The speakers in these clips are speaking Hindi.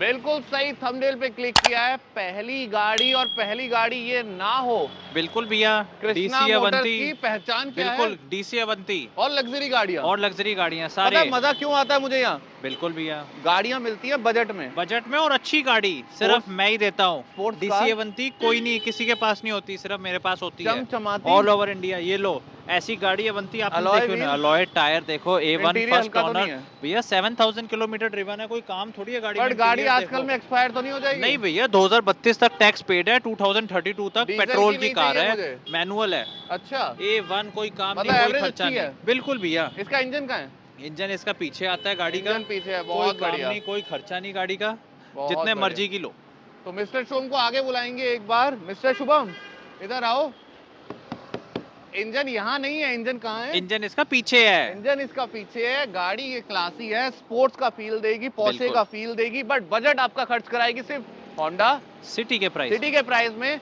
बिल्कुल सही थंबनेल पे क्लिक किया है। पहली गाड़ी और पहली गाड़ी ये ना हो। बिल्कुल भैया, कृष्णा डीसी मोटर्स अवंती की पहचान क्या है? बिल्कुल डीसी अवंती और लग्जरी गाड़ियाँ। और लग्जरी गाड़ियाँ पता सारे। है मजा क्यों आता है मुझे यहाँ? बिल्कुल भैया, गाड़ियाँ मिलती है बजट में। बजट में और अच्छी गाड़ी सिर्फ मैं ही देता हूँ। स्पोर्ट्स डीसी कार अवंती कोई नहीं, किसी के पास नहीं होती, सिर्फ मेरे पास होती है चमचमाती। All over India. ये लो, ऐसी गाड़ी अवंती आपने अलॉय देखी ना, व्हील्स, अलॉय टायर देखो, A1 इंटीरियर फर्स्ट हल्का तो नहीं ओनर है? भैया। 7000 किलोमीटर ड्रिवन है, कोई काम थोड़ी है गाड़ी में। बट गाड़ी इंटीरियर आजकल देखो। में एक्सपायर तो नहीं हो जाएगी? नहीं भैया, 2032 तक टैक्स पेड है, 2032 तक डीजल पेट्रोल की की नहीं कार चाहिए है, मुझे। मैनुअल है। अच्छा, A1 कोई काम मतलब नहीं, कोई एवरेज खर्चा अच्छी नहीं। है। बिल्कुल भैया। इसका इंजन कहाँ है? इंजन इसका पीछे आता है गाड़ी का। इंजन पीछे है, कोई बहुत काम बढ़िया। नहीं, कोई खर्चा नहीं गाड़ी का, बहुत जितने बढ़िया। मर्जी की लो। तो मिस्टर शुभम को आगे बुलाएंगे एक बार। मिस्टर शुभम इधर आओ। इंजन यहाँ नहीं है, इंजन कहाँ है? इंजन इसका पीछे है। इंजन इसका पीछे है। गाड़ी ये क्लासी है, स्पोर्ट्स का फील देगी, पोर्शे बिल्कुल। का फील देगी, बट बजट आपका खर्च कराएगी सिर्फ होंडा सिटी के प्राइस। सिटी के प्राइस में।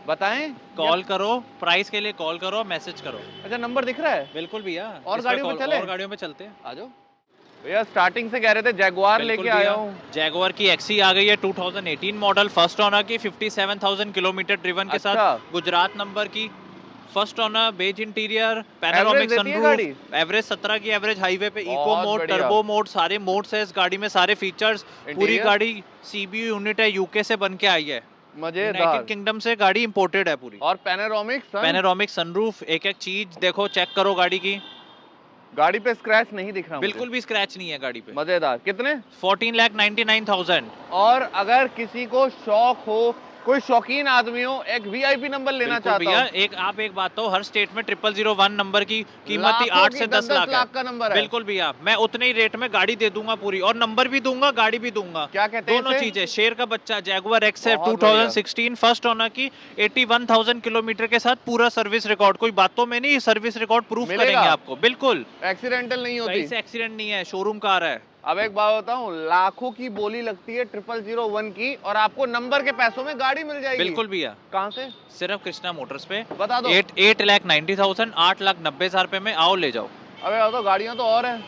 बताएं, कॉल करो, प्राइस के लिए कॉल करो, मैसेज करो। अच्छा नंबर दिख रहा है? बिल्कुल भैया। और इस पे गाड़ियों पे कॉल, चले? और गाड़ियों पे चलते हैं। आ जाओ भैया। स्टार्टिंग से कह रहे थे जैगुआर बिल्कुल लेके आया भैया, हूँ। जैगुआर की एक्सी आ गई है, 2018 मॉडल, फर्स्ट ओनर की, 57,000 किलोमीटर ड्रिवन के अच्छा। साथ, गुजरात नंबर की, first owner, beige interior, average panoramic देती है गाड़ी? सनरूफ, एवरेज 17 की एवरेज हाईवे पे, इको बहुत मोड, बढ़िया। टर्बो मोड, सारे मोड्स है इस गाड़ी में, सारे फीचर्स। पूरी इंटीरियर? गाड़ी सीबीयू यूनिट है, यूके से बन के आई है, मजेदार। यूनाइटेड किंगडम से गाड़ी इंपोर्टेड है पूरी। और पैनोरामिक सन? पैनोरामिक सनरूफ, एक एक चीज देखो, चेक करो गाड़ी की। गाड़ी पे स्क्रैच नहीं दिख रहा बिल्कुल मुझे। भी स्क्रैच नहीं है गाड़ी पे। मजेदार। कितने? 14,99,000। और अगर किसी को शौक हो, कोई शौकीन आदमी हो, एक वीआईपी नंबर लेना बिल्कुल चाहता भैया, हूँ। आप एक बात तो, हर स्टेट में 0001 नंबर की कीमत ही लाखों 8 की, से 10 10 लाख है। लाख का नंबर है। बिल्कुल भैया, मैं उतने ही रेट में गाड़ी दे दूंगा पूरी, और नंबर भी दूंगा, गाड़ी भी दूंगा। क्या कहते हैं दोनों इसे? चीजें। शेर का बच्चा जैगुआर एक्स है, बहुत बढ़िया। 2016 फर्स्ट ओनर की, 81,000 किलोमीटर के साथ, पूरा सर्विस रिकॉर्ड, कोई बातों में नहीं, सर्विस रिकॉर्ड प्रूफ मिलेगा? करेंगे आपको। बिल्कुल, एक्सीडेंटल नहीं होती? कहीं से एक्सीडेंट नहीं है, शोरूम कार है। अब एक बात बताऊं, लाखों की बोली लगती है 0001 की, और आपको नंबर के पैसों में गाड़ी मिल जाएगी। बिल्कुल भैया। कहाँ से? सिर्फ कृष्णा मोटर्स पे। बता दो। 8,90,000, 8,90,000 रुपए में आओ ले जाओ। अबे बताओ, गाड़ियां तो और हैं।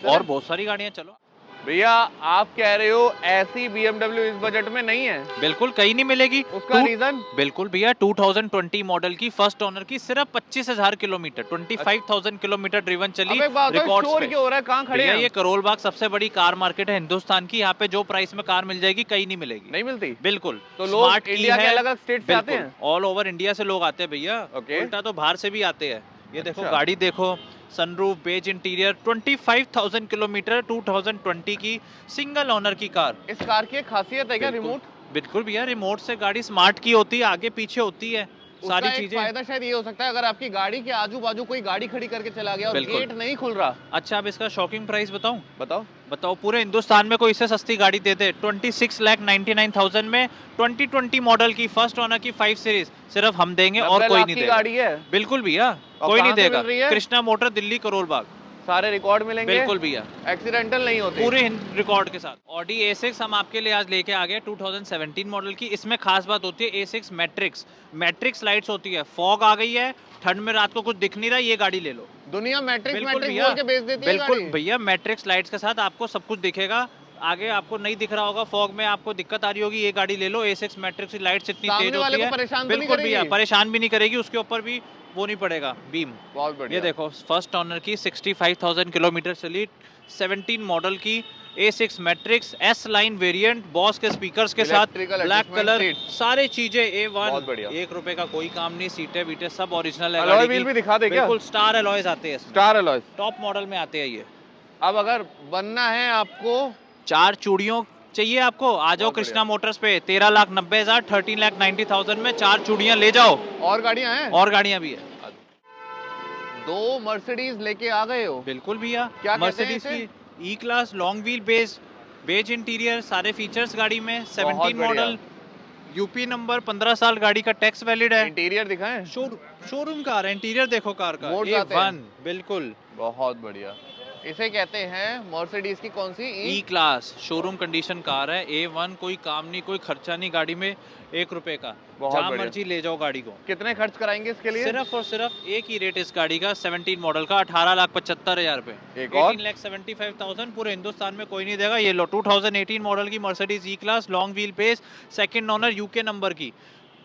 और बहुत सारी गाड़ियां, चलो। भैया आप कह रहे हो ऐसी BMW इस बजट में नहीं है? बिल्कुल कहीं नहीं मिलेगी। उसका रीजन? बिल्कुल भैया, 2020 मॉडल की, फर्स्ट ओनर की, सिर्फ 25,000 किलोमीटर, 25,000 किलोमीटर ड्रिवन चली। अब एक बात बताओ, रिकॉर्ड्स शोर पे। क्यों हो रहा है? कहाँ खड़े भैया हैं? ये करोल बाग सबसे बड़ी कार मार्केट है हिंदुस्तान की, यहाँ पे जो प्राइस में कार मिल जाएगी कहीं नहीं मिलेगी। नहीं मिलती? बिल्कुल। तो लोग स्मार्ट की इंडिया के है, अलग-अलग स्टेट से आते हैं? ऑल ओवर इंडिया से लोग आते हैं भैया। ओके। उल्टा तो बाहर से भी आते हैं। ये देखो अच्छा। गाड़ी देखो, सनरूफ, बेज इंटीरियर, 25,000 किलोमीटर, 2020 की, सिंगल ओनर की कार। इस कार की एक खासियत है क्या, बिल्कुल। रिमोट? बिल्कुल भैया, रिमोट से गाड़ी स्मार्ट की होती है, आगे पीछे होती है, सारी उसका एक चीजें। फायदा शायद ये हो सकता है, अगर आपकी गाड़ी के आजू बाजू कोई गाड़ी खड़ी करके चला गया और बिल्कुल। गेट नहीं खुल रहा। अच्छा, अब इसका शॉकिंग प्राइस बताऊं? बताओ। बताओ, पूरे हिंदुस्तान में कोई इससे सस्ती गाड़ी दे दे, 26,99,000 में, 2020 मॉडल की, फर्स्ट ओनर की, 5 सीरीज, सिर्फ हम देंगे और 90 कोई लाख नहीं की देगा। गाड़ी है। बिल्कुल भैया, और कोई नहीं कहाँ से देगा। मिल रही है? कृष्णा मोटर, दिल्ली, करोल बाग। सारे रिकॉर्ड मिलेंगे? बिल्कुल भैया, एक्सीडेंटल नहीं होते? पूरे रिकॉर्ड के साथ। ऑडी A6 हम आपके लिए आज लेके आ गए, 2017 मॉडल की। इसमें खास बात होती है A6 मैट्रिक्स, मैट्रिक्स लाइट्स होती है। फॉग आ गई है, ठंड में रात को कुछ दिख नहीं रहा, ये गाड़ी ले लो। दुनिया मैट्रिक्स बिल्कुल मैट्रिक्स भैया, बोल के बेच देती है बिल्कुल गाड़ी। भैया, मैट्रिक्स लाइट्स के साथ आपको सब कुछ दिखेगा। आगे आपको नहीं दिख रहा होगा, फॉग में आपको दिक्कत आ रही होगी, ये गाड़ी ले लो। A6 मैट्रिक्स की लाइट्स इतनी सामने तेज वाले होती को है, परेशान तो नहीं बिल्कुल भैया, करेगी? परेशान भी नहीं करेगी, उसके ऊपर भी वो नहीं पड़ेगा बीम। बहुत बढ़िया। ये देखो, फर्स्ट ओनर की, 65,000 किलोमीटर चली, 17 मॉडल की, A6 matrix, S line variant, boss के स्पीकर्स के साथ, Electrical black adjustment colour, seat। सारी चीजें बहुत A1, बढ़िया। 1 रुपए का कोई काम नहीं, सीटें वीटें सब ओरिजिनल है अलॉय गाड़ी व्हील की। भी दिखा दे क्या? बिल्कुल, स्टार अलॉयज आते हैं इसमें, स्टार अलॉयज। टॉप मॉडल में आते हैं ये। अब अगर बनना है आपको, 4 चूड़ियों चाहिए आपको, आ जाओ बहुत कृष्णा मोटर्स पे, 13,90,000, 13,90,000 में 4 चूड़ियां ले जाओ। और गाड़ियां हैं? और गाड़ियां भी है। 2 मर्सिडीज लेके आ गए हो? बिल्कुल भैया, क्या कहते हैं मर्सिडीज इसे? की E class, long wheel base, beige interior, सारे फीचर्स गाड़ी में, 17 बढ़िया। मॉडल, यूपी नंबर, 15 साल गाड़ी का टैक्स वैलिड है। इंटीरियर दिखाएं? शोरूम कार है, इंटीरियर देखो कार का, मोड्स आते हैं? A1, बिल्कुल। बहुत बढ़िया। इसे कहते हैं मर्सिडीज की कौन सी ई क्लास शोरूम कंडीशन कार है, A1, कोई काम नहीं, कोई खर्चा नहीं गाड़ी में, 1 रुपए का, बहुत जहाँ बढ़िया। मर्जी ले जाओ गाड़ी को। कितने खर्च कराएंगे इसके लिए? सिर्फ और सिर्फ एक ही रेट इस गाड़ी का 17 मॉडल का 18,75,000 रुपए। एक और 18,75,000 पूरे हिंदुस्तान में कोई नहीं देगा। ये लो 2018 मॉडल की Mercedes E class long wheel base, second owner, UK number की,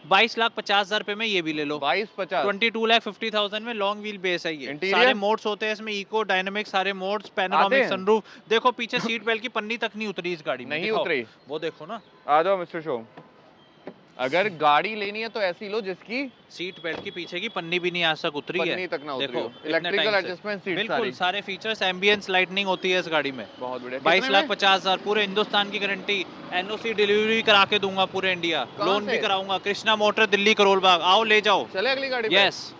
22,50,000 रुपए में ये भी ले लो। 22-50 22,50,000 में लॉन्ग व्हील बेस है ये। Interior? सारे मोड्स होते हैं इसमें, इको, डायनामिक, सारे मोड्स, आते पैनोरामिक हैं? सनरूफ। देखो पीछे सीट बेल्ट की पन्नी तक नहीं उतरी इस गाड़ी में, नहीं दिखाओ। उतरी। वो देखो ना, आ जाओ मिस्टर शोम, अगर गाड़ी लेनी है तो ऐसी लो जिसकी सीट बेल्ट की पीछे की पन्नी भी नहीं आज तक उतरी है। पन्नी तक ना उतरी देखो हो। इतने इलेक्ट्रिकल टाइम से। एडजस्टमेंट सीट बिल्कुल सारी। सारे फीचर्स, एम्बियंस लाइटनिंग होती है इस गाड़ी में। बहुत बढ़िया। 22,50,000 पूरे हिंदुस्तान की गारंटी, एनओसी डिलीवरी करा के दूंगा पूरे इंडिया, कहाँ लोन भी से? कराऊंगा। कृष्णा मोटर, दिल्ली, करोल बाग, आओ ले जाओ। चले अगली गाड़ी पे? यस,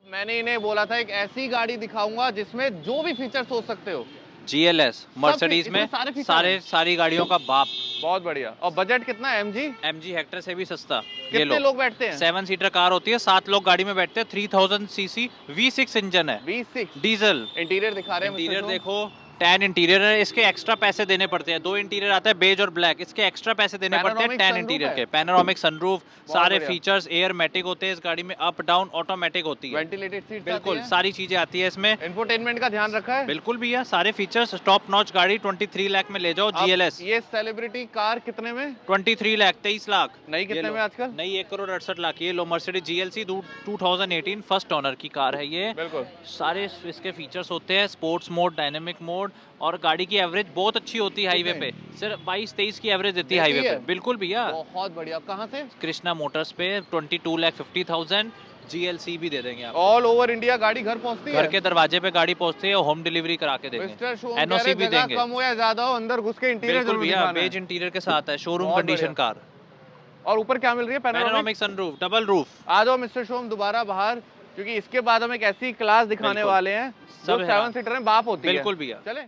मैंने इन्हें बोला था एक ऐसी गाड़ी दिखाऊंगा जिसमें जो भी फीचर सोच सकते हो। GLS मर्सिडीज इसमें में सारे फीचर हैं। सारी गाड़ियों का बाप। बहुत बढ़िया। और बजट कितना है MG? MG हेक्टर से भी सस्ता। ये कितने लो, लोग बैठते हैं? 7 सीटर कार होती है, 7 लोग गाड़ी में बैठते हैं। 3000 सीसी V6 इंजन है, 26। डीजल। इंटीरियर दिखा रहे हैं इंटीरियर मिस्टर शोम। देखो, टैन इंटीरियर है, इसके एक्स्ट्रा पैसे देने पड़ते हैं। 2 इंटीरियर आता है, बेज और ब्लैक, इसके एक्स्ट्रा पैसे देने पड़ते हैं Panoramic टैन sunroof इंटीरियर है? के। पैनोरामिक सनरूफ, सारे बढ़िया। फीचर्स, एयर मैटिक होते हैं इस गाड़ी में, अप डाउन ऑटोमेटिक होती है। वेंटिलेटेड सीट बिल्कुल सारी चीजें आती है इसमें। इंफोटेनमेंट का ध्यान रखा है? बिल्कुल भैया, सारे फीचर्स टॉप नॉच गाड़ी। 23 लाख में ले जाओ अब GLS। ये सेलिब्रिटी कार कितने में? 23 लाख, 23 लाख। नई ये कितने लो। में आजकल? नई 1,68,00,000 की। ये लो मर्सिडीज GLC 2018 फर्स्ट ओनर की कार है ये। बिल्कुल। सारे इसके फीचर्स होते हैं, स्पोर्ट्स मोड, डायनेमिक मोड, और गाड़ी की एवरेज बहुत अच्छी होती है हाईवे पे। सिर्फ 22-23 की एवरेज देती है हाईवे पे। बिल्कुल भैया, बहुत बढ़िया। कहाँ से? कृष्णा मोटर्स पे 22,50,000 GLC भी दे देंगे आप। ऑल ओवर इंडिया गाड़ी घर पहुंचती है? घर के दरवाजे पे गाड़ी पहुंचती है, होम डिलीवरी करा के देंगे। मिस्टर शोम NOC भी देंगे। कम हो या ज्यादा हो, अंदर घुस के इंटीरियर बिल्कुल जरूर भैया, दिखाना बेज है। इंटीरियर के साथ है, शोरूम बहुत कंडीशन बढ़िया। कार। और ऊपर क्या मिल रही है? Panoramic. Panoramic sunroof, double roof. आ जाओ मिस्टर शोम दोबारा बाहर, क्योंकि इसके बाद हम एक ऐसी क्लास दिखाने बिल्कुल। वाले हैं जो सब है 7 सीटर में बाप होती है। बिल्कुल भैया, चले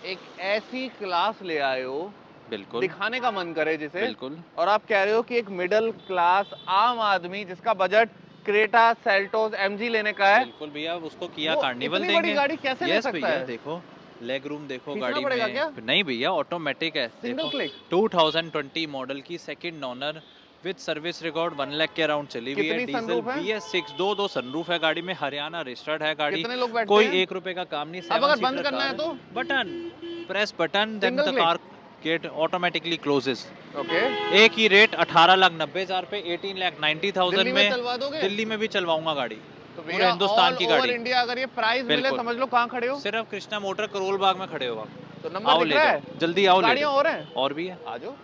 एक ऐसी क्लास ले आए हो बिल्कुल दिखाने का मन करे जिसे, बिल्कुल। और आप कह रहे हो कि एक मिडिल क्लास आम आदमी जिसका बजट क्रेटा, सेल्टोस, MG लेने का है, बिल्कुल भैया, उसको किया वो कार्निवल इतनी बड़ी देंगे। गाड़ी कैसे ले यस सकता भैया, है? देखो लेग रूम देखो खींचना गाड़ी पड़ेगा में। क्या? नहीं भैया, ऑटोमेटिक है। सिंगल देखो, क्लिक। 2020 मॉडल की, second owner, with service record, 1 lakh के अराउंड चली हुई है। कितनी डीजल sunroof है? BS6, दो सनरूफ है गाड़ी में, हरियाणा रजिस्टर्ड है गाड़ी। कितने लोग बैठते कोई हैं? 1 रुपए का काम नहीं। अब अगर बंद करना है तो? Button press, button, then Single the click? Car gate automatically closes. Okay. एक ही रेट 18,90,000 पे, 18,90,000 दिल्ली में में। चलवा दोगे? दिल्ली में भी चलवाऊंगा गाड़ी, तो पूरे भैया हिंदुस्तान all की over गाड़ी। इंडिया अगर ये प्राइस मिले, बिल्कुल। समझ लो कहाँ खड़े हो? सिर्फ कृष्णा मोटर करोल बाग में खड़े हो आप। तो आओ नंबर ले दिख रहा जाओ, है? जल्दी आओ ले गाड़ियाँ जाओ। और हैं? और भी है, आ जाओ।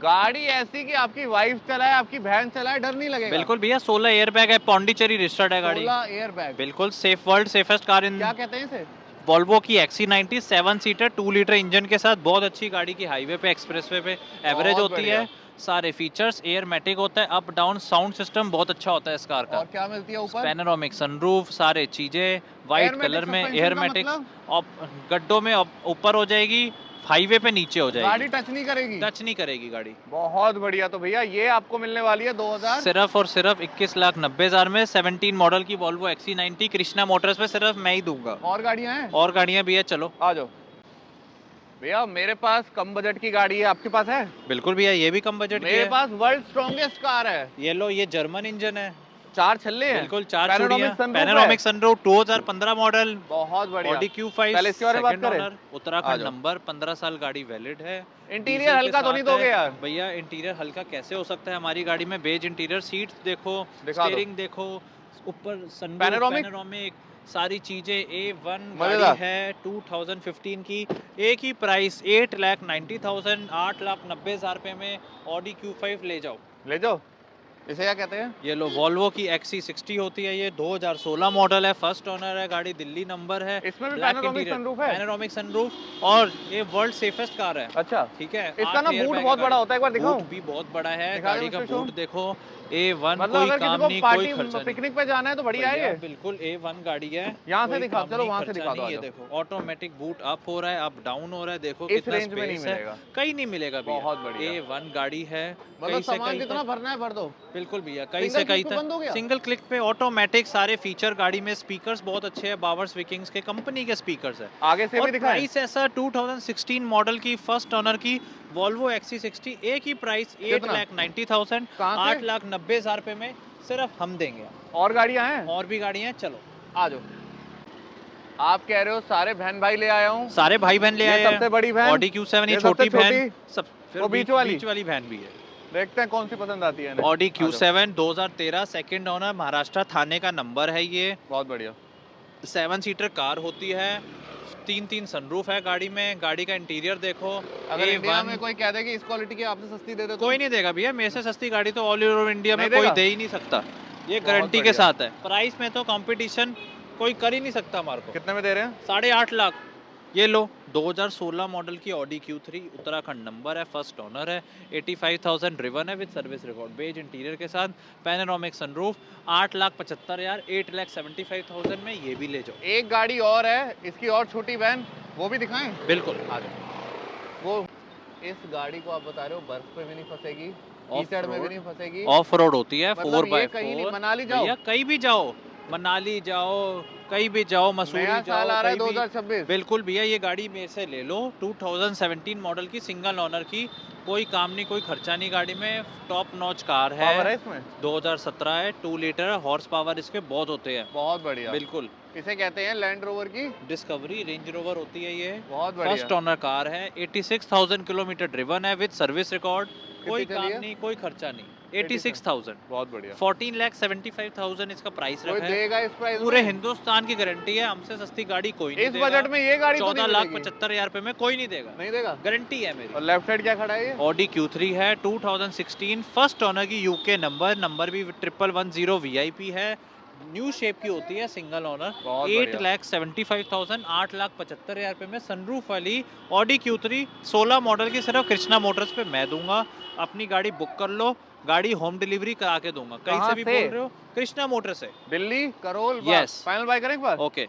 गाड़ी ऐसी कि आपकी वाइफ चलाए, आपकी बहन चलाए, डर नहीं लगेगा। बिल्कुल भैया। 16 एयर बैग है, पौंडीचेरी रजिस्टर्ड है गाड़ी। 16 एयर बैग। बिल्कुल safe, world safest car in क्या कहते हैं इसे? वॉल्वो की XC90 7 सीटर 2 लीटर इंजन के साथ, बहुत अच्छी गाड़ी की हाईवे पे, एक्सप्रेसवे पे एवरेज बहुत होती बढ़िया। है। सारे फीचर्स, एयर मैटिक होता है, अप डाउन साउंड सिस्टम बहुत अच्छा होता है इस कार का। और क्या मिलती है ऊपर? पैनोरामिक सनरूफ, सारे चीजें वाइट Airmatic कलर में, suspension एयर का मैटिक्स, मतलब? गड्ढों में ऊपर हो जाएगी, हाईवे पे नीचे हो गाड़ी जाएगी, टच नहीं करेगी? टच नहीं करेगी गाड़ी। बहुत बढ़िया। तो भैया ये आपको मिलने वाली है 2000 सिर्फ और सिर्फ 21,90,000 में 17 मॉडल की वॉल्वो XC90 कृष्णा मोटर्स पे सिर्फ मैं ही दूंगा। और गाड़ियां हैं? और गाड़ियां भी है, चलो आ जाओ भैया। मेरे पास कम बजट की गाड़ी है, आपके पास है? बिल्कुल भैया, ये भी कम बजट की मेरे है। पास वर्ल्ड स्ट्रॉन्गेस्ट कार है। ये लो, ये जर्मन इंजन है, 4 छल्ले हैं। बिल्कुल 4 Panoramic चूड़ियां, sunroof पैनोरामिक है। सनरूफ, 2015 मॉडल, बहुत बढ़िया। ऑडी Q5 पहले इसके बारे में बात सेकंड करें? ओनर, आ उत्तराखंड जाओ। नंबर, 15 साल गाड़ी वैलिड है। इंटीरियर डीजल के हल्का तो साथ नहीं दोगे है। यार? भैया इंटीरियर हल्का कैसे हो सकता है हमारी गाड़ी में? बेज इंटीरियर, सीट्स देखो, दिखा दो। स्टीयरिंग देखो, ऊपर सनरूफ, Panoramic? पैनोरामिक, सारी चीजें A1 मजेदार। गाड़ी है, 2015 की। एक ही प्राइस 8,90,000, 8,90,000 रुपए में ऑडी Q5 ले जाओ। ले जाओ। इसे क्या कहते हैं? ये लो, वॉल्वो की XC60 होती है, ये 2016 मॉडल है, फर्स्ट ओनर है गाड़ी, दिल्ली नंबर है। इसमें भी Black पैनोरामिक interior, सनरूफ है? पैनोरामिक सनरूफ, और ये वर्ल्ड सेफेस्ट कार है। अच्छा। ठीक है। इसका 8 ना एयर बूट बैग बहुत है बड़ा गाड़ी। होता है, एक बार दिखाऊं? बूट भी बहुत बड़ा है दिखा दे गाड़ी का। मिस्टर शोम। बूट देखो, A1 मतलब कोई अगर किसी काम को नहीं, कोई पार्टी खर्चा नहीं। पिकनिक पे जाना है तो बढ़िया है भैया ये। बिल्कुल A1 गाड़ी है। यहाँ से कोई दिखा, काम चलो नहीं, वहाँ से खर्चा दिखा दो, नहीं। आ ये जाओ। देखो ऑटोमेटिक बूट अप हो रहा है, अप डाउन हो रहा है, देखो इस कितना रेंज में नहीं स्पेस है। मिलेगा। कहीं नहीं मिलेगा भैया। बहुत बढ़िया। A1 गाड़ी है। मतलब कहीं से सामान कहीं जितना तक भरना है भर दो। बिल्कुल भैया, कहीं सिंगल से कहीं क्लिक पे तक बंद हो गया। सिंगल क्लिक पे ऑटोमेटिक सारे फीचर गाड़ी में। स्पीकर्स बहुत अच्छे हैं, बावर्स विकिंग्स के कंपनी के स्पीकर्स है। आगे से और भी दिखाएं। प्राइस ऐसा 2016 मॉडल की फर्स्ट ओनर की वॉल्वो XC60 एक ही प्राइस कितना? 8,90,000, कहाँ से? 8,90,000 रुपए में सिर्फ हम देंगे। और गाड़ियां हैं? और भी गाड़ियां हैं, चलो आ जाओ। आप कह रहे हो सारे बहन भाई ले आया हूँ। सारे भाई बहन ले ये आए सबसे बड़ी बहन, ऑडी Q7, ये ये सबसे छोटी बहन, छोटी, सब फिर वो बीच वाली? बीच वाली बहन भी है। देखते हैं कौन सी पसंद आती है इन्हें। ऑडी आ जाओ। Q7 2013 सेकंड ओनर, महाराष्ट्र थाने का नंबर है ये। बहुत बढ़िया। 7 सीटर कार होती है, 3 सनरूफ है गाड़ी में। गाड़ी का इंटीरियर देखो। अगर इंडिया में A1 कोई कह दे कि इस क्वालिटी की आपसे सस्ती दे दे तो कोई नहीं देगा भैया, मेरे से सस्ती गाड़ी तो ऑल ओवर इंडिया में नहीं कोई देगा? दे ही नहीं सकता। ये बहुत गारंटी के बढ़िया। साथ है। प्राइस में तो कंपटीशन कोई कर ही नहीं सकता हमारे को। कितने में दे रहे हैं? 8.5 लाख। ये लो 2016 मॉडल की ऑडी Q3, उत्तराखंड नंबर है, फर्स्ट ओनर है, 85,000 ड्रिवन है with service record, beige interior के साथ, पैनोरामिक सनरूफ। 8,75,000, 8,75,000 में ये भी ले जाओ। एक गाड़ी और है, इसकी और छोटी बहन, वो भी दिखाएं। बिल्कुल। आ जाओ। वो इस गाड़ी को आप बता रहे हो बर्फ पे भी नहीं फंसेगी, कीचड़ में भी नहीं फंसेगी, ऑफ रोड होती है, मतलब 4x4। ये कहीं नहीं, मनाली जाओ भैया कहीं भी जाओ, मनाली जाओ, कहीं भी जाओ, मसूरी नया जाओ, साल आ रहा है कहीं भी। 2026। बिल्कुल भैया, ये गाड़ी मेरे से ले लो, 2017 मॉडल की सिंगल ओनर की, कोई काम नहीं, कोई खर्चा नहीं गाड़ी में, टॉप नॉच कार है। पावर है इसमें? 2017 है, 2 लीटर है, हॉर्स पावर इसके बहुत होते हैं। बहुत बढ़िया। बिल्कुल। इसे कहते हैं लैंड रोवर की डिस्कवरी रेंज रोवर होती है ये। बहुत बढ़िया। फर्स्ट ओनर कार है, 86,000 किलोमीटर ड्रिवन है विद सर्विस रिकॉर्ड, कोई कितनी काम चली है? नहीं, कोई खर्चा नहीं। 86,000। बहुत बढ़िया। 14,75,000 इसका प्राइस कोई रखा है। देगा इस प्राइस में? पूरे हिंदुस्तान की गारंटी है, हमसे सस्ती गाड़ी कोई नहीं इस देगा। बजट में ये गाड़ी तो नहीं मिलेगी। 14,75,000 रुपए में कोई नहीं देगा, नहीं देगा, गारंटी है मेरी। और लेफ्ट साइड क्या खड़ा है ये? ऑडी Q3 है, 2016 फर्स्ट ओनर की, यूके नंबर भी 1110 VIP है, न्यू शेप की होती है, सिंगल ओनर। बहुत बढ़िया। 8,75,000, 8,75,000 रुपए में सनरूफ वाली ऑडी Q3 16 मॉडल की सिर्फ कृष्णा मोटर्स पे मैं दूंगा। अपनी गाड़ी बुक कर लो, गाड़ी होम डिलीवरी करा के दूंगा। कहीं कहाँ से भी से? बोल रहे हो, कृष्णा मोटर से, Delhi, Karol, Yes. Final buy करें एक बार? ओके।